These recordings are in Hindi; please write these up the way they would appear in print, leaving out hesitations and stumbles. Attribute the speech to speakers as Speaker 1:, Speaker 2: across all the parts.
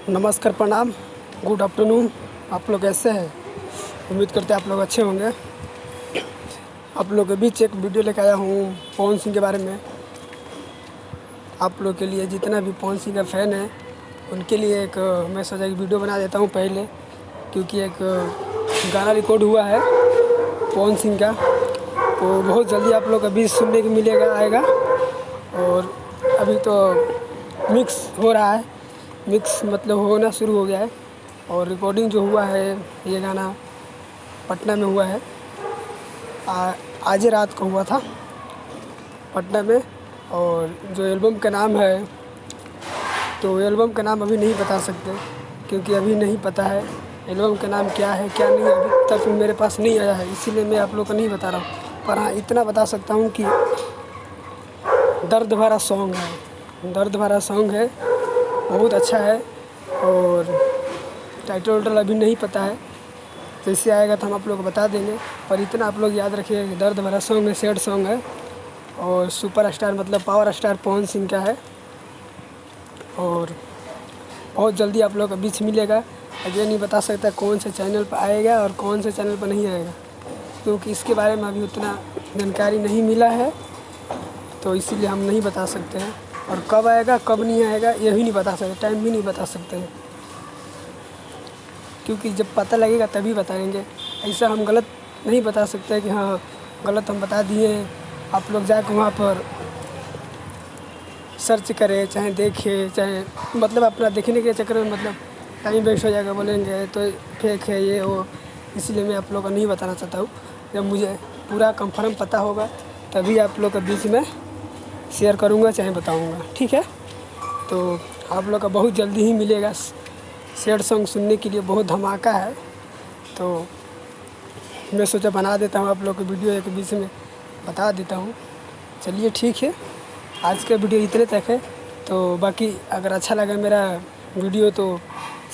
Speaker 1: नमस्कार, प्रणाम, गुड आफ्टरनून। आप लोग कैसे हैं? उम्मीद करते हैं आप लोग अच्छे होंगे। आप लोग के बीच एक वीडियो लेकर आया हूँ पवन सिंह के बारे में। आप लोग के लिए जितना भी पवन सिंह का फ़ैन है उनके लिए एक मैं सोचा कि वीडियो बना देता हूँ पहले, क्योंकि एक गाना रिकॉर्ड हुआ है पवन सिंह का, तो बहुत जल्दी आप लोग के बीच सुनने को मिलेगा आएगा। और अभी तो मिक्स हो रहा है, मिक्स मतलब होना शुरू हो गया है। और रिकॉर्डिंग जो हुआ है ये गाना पटना में हुआ है, आज ही रात को हुआ था पटना में। और जो एल्बम का नाम है, तो एल्बम का नाम अभी नहीं बता सकते, क्योंकि अभी नहीं पता है एल्बम का नाम क्या है क्या नहीं, अभी तक मेरे पास नहीं आया है, इसीलिए मैं आप लोग को नहीं बता रहा हूँ। पर हाँ, इतना बता सकता हूँ कि दर्द भरा सॉन्ग है, दर्द भरा सॉन्ग है, बहुत अच्छा है। और टाइटल वाइटल अभी नहीं पता है, जैसे आएगा तो हम आप लोग को बता देंगे। पर इतना आप लोग याद रखिए, दर्द भरा सॉन्ग है, सैड सॉन्ग है, और सुपर स्टार मतलब पावर स्टार पवन सिंह का है। और बहुत जल्दी आप लोग के बीच मिलेगा। ये नहीं बता सकता कौन से चैनल पर आएगा और कौन से चैनल पर नहीं आएगा, क्योंकि इसके बारे में अभी उतना जानकारी नहीं मिला है, तो इसीलिए हम नहीं बता सकते हैं। और कब आएगा कब नहीं आएगा ये भी नहीं बता सकते, टाइम भी नहीं बता सकते हैं, क्योंकि जब पता लगेगा तभी बताएंगे। ऐसा हम गलत नहीं बता सकते कि हाँ गलत हम बता दिए, आप लोग जाकर वहाँ पर सर्च करें, चाहे देखें, चाहे मतलब अपना देखने के चक्कर में मतलब टाइम वेस्ट हो जाएगा, बोलेंगे तो फेक है ये वो। इसलिए मैं आप लोग को नहीं बताना चाहता हूँ। जब मुझे पूरा कंफर्म पता होगा तभी आप लोग के बीच में शेयर करूँगा, चाहे बताऊँगा, ठीक है। तो आप लोग का बहुत जल्दी ही मिलेगा। सैड सॉन्ग सुनने के लिए बहुत धमाका है, तो मैं सोचा बना देता हूँ आप लोग को वीडियो एक बीच में बता देता हूँ। चलिए ठीक है, आज का वीडियो इतने तक है। तो बाकी अगर अच्छा लगा मेरा वीडियो तो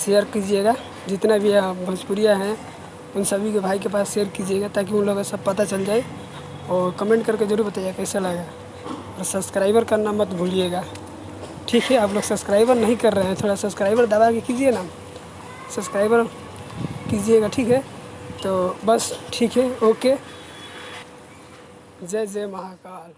Speaker 1: शेयर कीजिएगा, जितना भी भोजपुरिया हैं उन सभी के भाई के पास शेयर कीजिएगा, ताकि उन लोगों को सब पता चल जाए। और कमेंट करके ज़रूर बताइए कैसा लगा, और सब्सक्राइबर करना मत भूलिएगा, ठीक है। आप लोग सब्सक्राइबर नहीं कर रहे हैं, थोड़ा सब्सक्राइबर दबा के कीजिए ना, सब्सक्राइबर कीजिएगा, ठीक है। तो बस ठीक है, ओके, जय जय महाकाल।